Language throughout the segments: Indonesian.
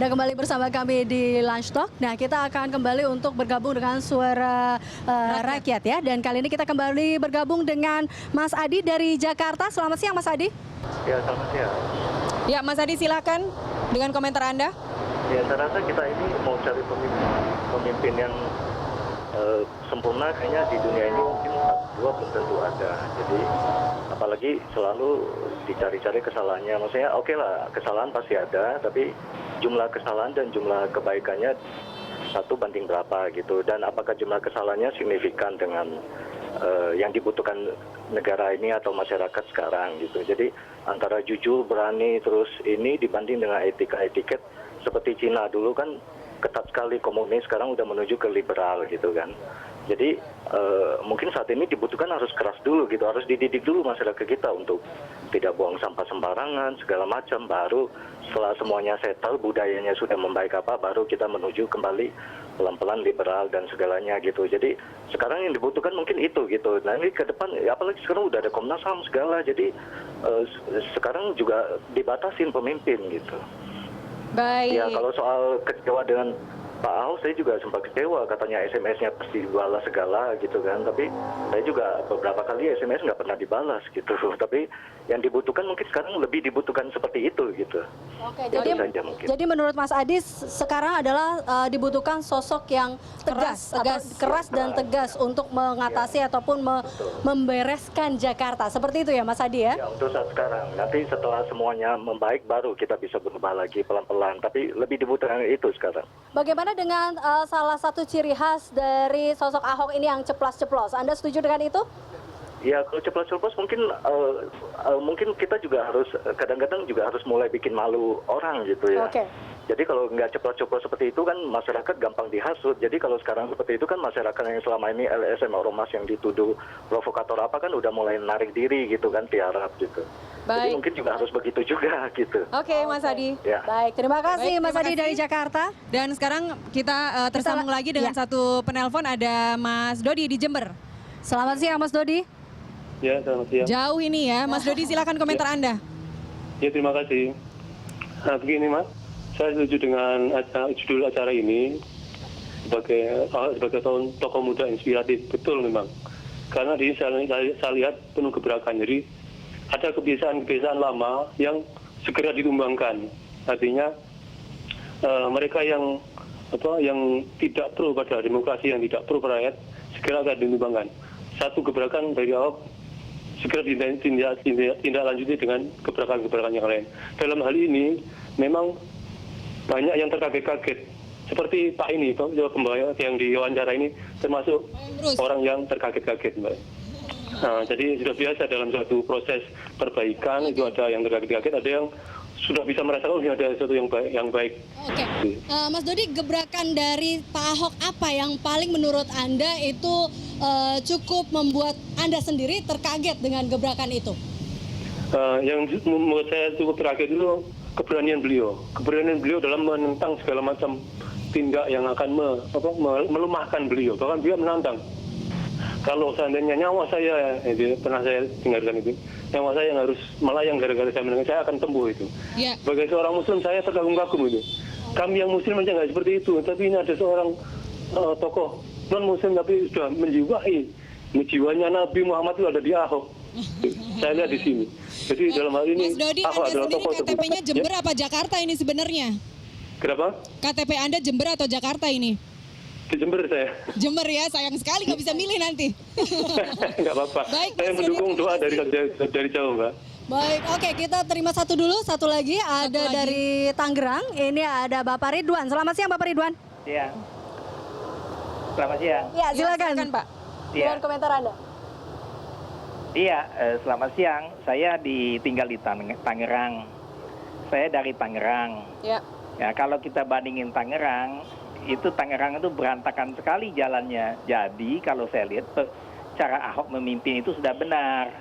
Anda kembali bersama kami di Lunch Talk. Nah, kita akan kembali untuk bergabung dengan Suara Rakyat ya. Dan kali ini kita kembali bergabung dengan Mas Adi dari Jakarta. Selamat siang, Mas Adi. Ya, selamat siang. Ya, Mas Adi silakan dengan komentar Anda. Ya, saya rasa kita ini mau cari pemimpin yang sempurna, kayaknya di dunia ini mungkin dua belum tentu ada. Jadi apalagi selalu dicari-cari kesalahannya. Maksudnya oke lah, kesalahan pasti ada, tapi jumlah kesalahan dan jumlah kebaikannya 1 banding berapa gitu. Dan apakah jumlah kesalahannya signifikan dengan yang dibutuhkan negara ini atau masyarakat sekarang gitu. Jadi antara jujur, berani, terus ini dibanding dengan etiket seperti Cina dulu kan ketat sekali komunis, sekarang udah menuju ke liberal gitu kan. Jadi mungkin saat ini dibutuhkan harus keras dulu gitu, harus dididik dulu masyarakat kita untuk tidak buang sampah sembarangan segala macam. Baru setelah semuanya settle, budayanya sudah membaik baru kita menuju kembali pelan-pelan liberal dan segalanya gitu. Jadi sekarang yang dibutuhkan mungkin itu gitu. Nah ini ke depan, apalagi sekarang udah ada Komnas HAM segala, jadi sekarang juga dibatasin pemimpin gitu. Baik. Ya, kalau soal kecewa dengan Pak Ahok, saya juga sempat kecewa, katanya SMS-nya pasti dibalas segala gitu kan. Tapi saya juga beberapa kali SMS nggak pernah dibalas gitu. Tapi yang dibutuhkan mungkin sekarang lebih dibutuhkan seperti itu gitu. Oke, jadi menurut Mas Adi sekarang adalah dibutuhkan sosok yang keras dan tegas untuk mengatasi ataupun membereskan Jakarta. Seperti itu ya, Mas Adi ya? Ya, untuk saat sekarang. Nanti setelah semuanya membaik baru kita bisa berubah lagi pelan-pelan. Tapi lebih dibutuhkan itu sekarang. Bagaimana dengan salah satu ciri khas dari sosok Ahok ini yang ceplas-ceplos? Anda setuju dengan itu? Ya, kalau ceplos-ceplos mungkin kita juga harus kadang-kadang juga harus mulai bikin malu orang gitu ya. Oke. Jadi kalau nggak ceplos-ceplos seperti itu kan masyarakat gampang dihasut. Jadi kalau sekarang seperti itu kan masyarakat yang selama ini LSM Ormas yang dituduh provokator apa kan udah mulai narik diri gitu kan, tiarap gitu. Jadi Baik. mungkin juga harus begitu juga gitu. Oke, Mas Adi. Ya. Baik, terima kasih Baik, Mas terima Adi kasih. dari Jakarta. Dan sekarang kita tersambung lagi dengan satu penelpon, ada Mas Dodi di Jember. Selamat siang Mas Dodi. Ya, selamat siang. Jauh ini ya, Mas Dodi silakan komentar Anda. Ya, terima kasih. Nah, begini Mas, saya setuju dengan judul acara ini sebagai tokoh muda inspiratif, betul memang. Karena di saya lihat penuh gebrakan, jadi ada kebiasaan-kebiasaan lama yang segera ditumbangkan. Artinya mereka yang tidak pro pada demokrasi, yang tidak pro rakyat, segera akan ditumbangkan. Satu gebrakan dari Ahok segera tindak lanjuti dengan gebrakan-gebrakan yang lain. Dalam hal ini memang banyak yang terkaget-kaget. Seperti Pak ini, yang diwawancara ini termasuk orang yang terkaget-kaget, Mbak. Nah, jadi sudah biasa dalam suatu proses perbaikan itu ada yang terkaget-kaget, ada yang sudah bisa merasakan ini ada sesuatu yang baik. Oke, Mas Dodi, gebrakan dari Pak Ahok apa yang paling menurut Anda itu cukup membuat Anda sendiri terkaget dengan gebrakan itu? Yang menurut saya cukup terkaget itu keberanian beliau dalam menentang segala macam tindak yang akan melemahkan beliau, bahkan beliau menantang. Kalau seandainya nyawa saya, pernah saya dengarkan itu, nyawa saya yang harus melayang gara-gara saya mendengar, saya akan tempuh itu. Ya. Sebagai seorang muslim, saya terkagum-kagum itu. Kami yang muslim aja nggak seperti itu, tapi ini ada seorang tokoh non-muslim tapi sudah menjiwai. Jiwanya Nabi Muhammad itu ada di Ahok. Saya lihat di sini. Jadi dalam hal ini, Mas Dodi, Ahok Anda adalah sendiri tokoh KTP-nya tersebut. Jember Ya? apa Jakarta ini sebenarnya? Kenapa? KTP Anda Jember atau Jakarta ini? Di Jember saya. Jember ya, sayang sekali nggak bisa milih nanti. Nggak apa-apa. Baik, Saya Mas mendukung Dodi, doa terima dari jauh, Mbak. Baik, oke, kita terima satu dulu, satu lagi ada lagi. dari Tangerang. Ini ada Bapak Ridwan. Selamat siang Bapak Ridwan. Siang. Selamat siang. Ya, silakan. Silakan, Pak. Dengan komentar Anda. Iya, selamat siang. Saya tinggal di Tangerang. Saya dari Tangerang. Ya. Ya, kalau kita bandingin Tangerang itu berantakan sekali jalannya. Jadi kalau saya lihat cara Ahok memimpin itu sudah benar.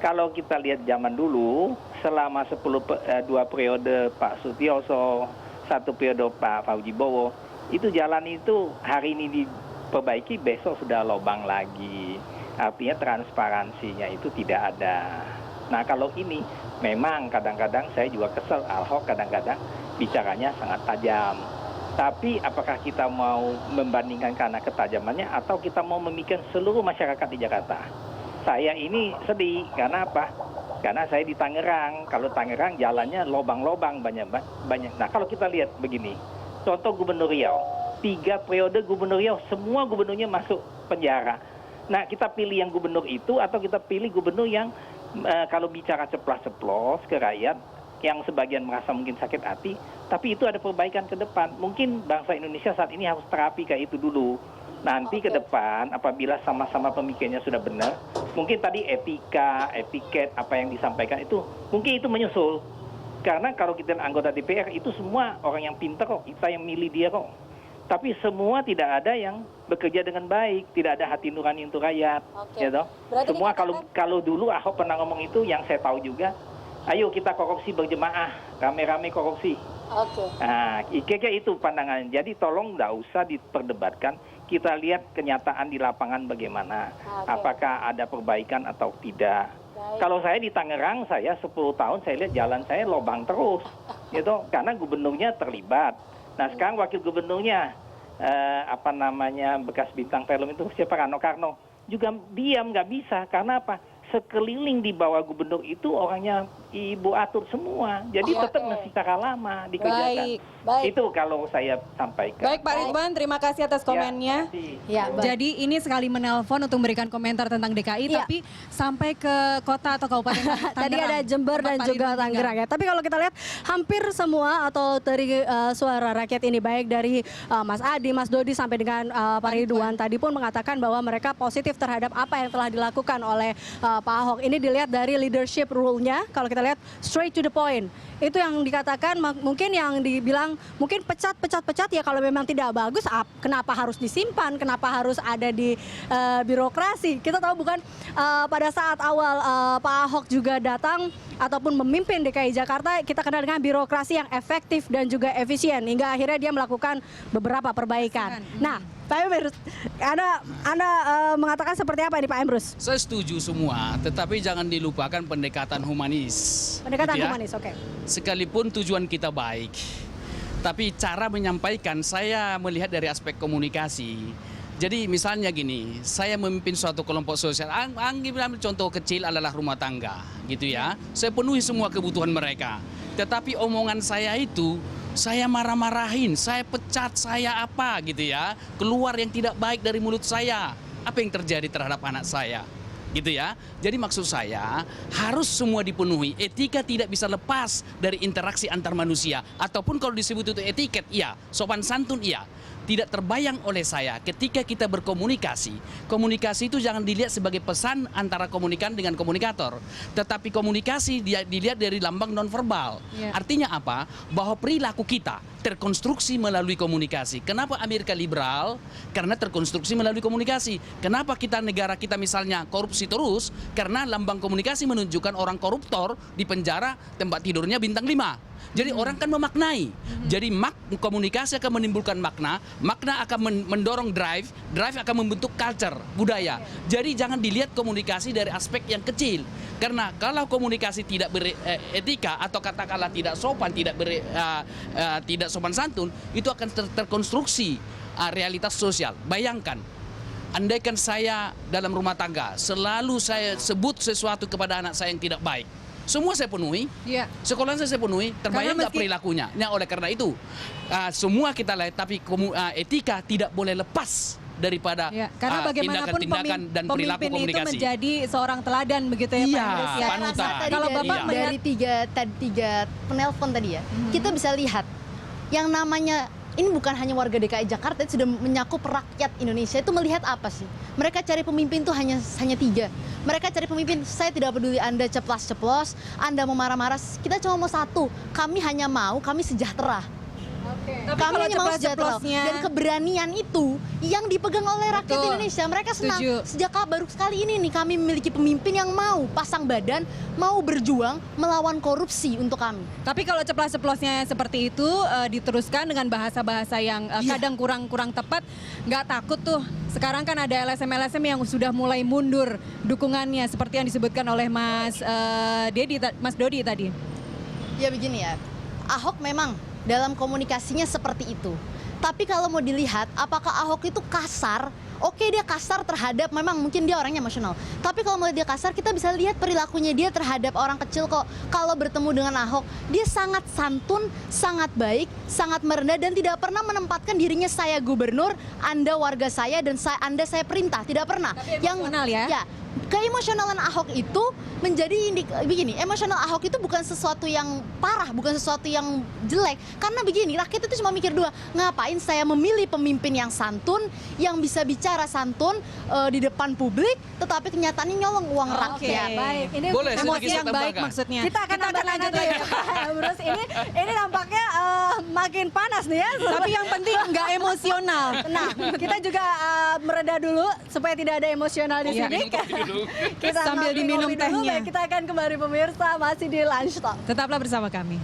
Kalau kita lihat zaman dulu, selama 2 periode Pak Sutioso, 1 periode Pak Faujibowo, itu jalan itu hari ini diperbaiki, besok sudah lobang lagi. Artinya transparansinya itu tidak ada. Nah kalau ini memang kadang-kadang saya juga kesel, Ahok kadang-kadang bicaranya sangat tajam. Tapi apakah kita mau membandingkan karena ketajamannya atau kita mau memikirkan seluruh masyarakat di Jakarta? Saya ini sedih karena apa? Karena saya di Tangerang. Kalau Tangerang jalannya lobang-lobang banyak. Nah kalau kita lihat begini, contoh Gubernur Riau, 3 periode Gubernur Riau, semua gubernurnya masuk penjara. Nah kita pilih yang gubernur itu atau kita pilih gubernur yang kalau bicara ceplas-ceplos ke rakyat, yang sebagian merasa mungkin sakit hati, tapi itu ada perbaikan ke depan. Mungkin bangsa Indonesia saat ini harus terapi kayak itu dulu. Nanti ke depan, apabila sama-sama pemikirannya sudah benar, mungkin tadi etika, etiket, apa yang disampaikan itu, mungkin itu menyusul. Karena kalau kita anggota DPR, itu semua orang yang pintar kok, kita yang milih dia kok. Tapi semua tidak ada yang bekerja dengan baik, tidak ada hati nurani untuk rakyat. Ya toh? Semua kalau dulu Ahok pernah ngomong itu, yang saya tahu juga, ayo kita korupsi berjemaah, rame-rame korupsi. Nah, kayaknya itu pandangan. Jadi tolong nggak usah diperdebatkan. Kita lihat kenyataan di lapangan bagaimana. Apakah ada perbaikan atau tidak. Kalau saya di Tangerang, saya 10 tahun saya lihat jalan saya lobang terus. Gitu, karena gubernurnya terlibat. Nah sekarang wakil gubernurnya, bekas bintang film itu siapa, Rano Karno. Juga diam, nggak bisa. Karena apa? Sekeliling di bawah gubernur itu orangnya Ibu atur semua. Jadi tetap mesti cara lama dikerjakan. Baik. Itu kalau saya sampaikan. Baik Pak Ridwan, terima kasih atas komennya. Jadi ini sekali menelpon untuk memberikan komentar tentang DKI, tapi sampai ke kota atau kabupaten Tangerang. Tadi ada Jember dan juga Tangerang ya. Tapi kalau kita lihat hampir semua atau dari suara rakyat ini, baik dari Mas Adi, Mas Dodi sampai dengan Pak Ridwan tadi pun mengatakan bahwa mereka positif terhadap apa yang telah dilakukan oleh Pak Ahok. Ini dilihat dari leadership rule-nya. Kalau kita lihat straight to the point. Itu yang dikatakan, mungkin yang dibilang mungkin pecat ya kalau memang tidak bagus, kenapa harus disimpan, kenapa harus ada di birokrasi. Kita tahu bukan pada saat awal Pak Ahok juga datang ataupun memimpin DKI Jakarta, kita kenal dengan birokrasi yang efektif dan juga efisien hingga akhirnya dia melakukan beberapa perbaikan. Nah, Pak Emrus, Anda mengatakan seperti apa ini Pak Emrus? Saya setuju semua, tetapi jangan dilupakan pendekatan humanis. Pendekatan gitu ya. humanis, oke. Sekalipun tujuan kita baik, tapi cara menyampaikan saya melihat dari aspek komunikasi. Jadi misalnya gini, saya memimpin suatu kelompok sosial, ambil contoh kecil adalah rumah tangga, gitu ya. Saya penuhi semua kebutuhan mereka, tetapi omongan saya itu, saya marah-marahin, saya pecat, saya apa gitu ya, keluar yang tidak baik dari mulut saya. Apa yang terjadi terhadap anak saya? Gitu ya. Jadi maksud saya harus semua dipenuhi. Etika tidak bisa lepas dari interaksi antar manusia. Ataupun kalau disebut itu etiket, iya. Sopan santun, iya. Tidak terbayang oleh saya ketika kita berkomunikasi. Komunikasi itu jangan dilihat sebagai pesan antara komunikan dengan komunikator. Tetapi komunikasi dilihat dari lambang nonverbal. Artinya apa? Bahwa perilaku kita terkonstruksi melalui komunikasi. Kenapa Amerika liberal? Karena terkonstruksi melalui komunikasi. Kenapa negara kita misalnya korupsi terus? Karena lambang komunikasi menunjukkan orang koruptor di penjara, tempat tidurnya bintang 5. Jadi orang kan memaknai. Jadi komunikasi akan menimbulkan makna, makna akan mendorong drive akan membentuk culture, budaya. Jadi jangan dilihat komunikasi dari aspek yang kecil. Karena kalau komunikasi tidak beretika atau katakanlah tidak sopan, tidak sopan santun, itu akan terkonstruksi realitas sosial. Bayangkan, andaikan saya dalam rumah tangga selalu saya sebut sesuatu kepada anak saya yang tidak baik, semua saya penuhi, sekolah saya penuhi, terbayang nggak perilakunya. Nah, oleh karena itu, semua kita lihat, tapi etika tidak boleh lepas daripada karena bagaimanapun tindakan dan perilaku pemimpin komunikasi. itu menjadi seorang teladan begitu ya Pak Emrus ya. Panutan. Kalau Bapak dari tiga penelpon tadi ya, kita bisa lihat yang namanya ini bukan hanya warga DKI Jakarta, itu sudah menyakup rakyat Indonesia. Itu melihat apa sih? Mereka cari pemimpin tuh hanya 3. Mereka cari pemimpin, saya tidak peduli Anda ceplas-ceplos, Anda mau marah-marah, kita cuma mau satu, kami sejahtera. Tapi Kami kalau hanya mau sejahtera. ceplas-ceplosnya, Dan keberanian itu yang dipegang oleh rakyat Indonesia. Mereka senang. Sejak baru sekali ini nih kami memiliki pemimpin yang mau pasang badan, mau berjuang melawan korupsi untuk kami. Tapi kalau ceplas-ceplosnya seperti itu diteruskan dengan bahasa-bahasa yang kadang kurang tepat, nggak takut tuh. Sekarang kan ada LSM-LSM yang sudah mulai mundur dukungannya seperti yang disebutkan oleh Mas Dodi tadi. Ya begini ya, Ahok memang dalam komunikasinya seperti itu. Tapi kalau mau dilihat apakah Ahok itu kasar, oke dia kasar terhadap, memang mungkin dia orangnya emosional. Tapi kalau mau dia kasar, kita bisa lihat perilakunya dia terhadap orang kecil kok. Kalau bertemu dengan Ahok, dia sangat santun, sangat baik, sangat merendah dan tidak pernah menempatkan dirinya saya gubernur, Anda warga saya dan Anda saya perintah, tidak pernah. Tapi emosional ya? Keemosionalan Ahok itu menjadi begini, emosional Ahok itu bukan sesuatu yang parah, bukan sesuatu yang jelek. Karena begini, rakyat itu cuma mikir dua, ngapain saya memilih pemimpin yang santun, yang bisa bicara santun di depan publik, tetapi kenyataannya nyolong uang rakyat. Baik, ini Boleh Emosi sedikit saya yang baik tambahkan? maksudnya. kita akan tambahkan lanjut nanti lagi. ya, Pak Emrus. Ini nampaknya makin panas nih ya. Tapi yang penting nggak emosional. Nah, kita juga mereda dulu supaya tidak ada emosional di Iya. sini. Minum kopi dulu. Kita Sambil ngopi-ngopi diminum dulu, tehnya. baik, kita akan kembali pemirsa masih di Lunch Talk. Tetaplah bersama kami.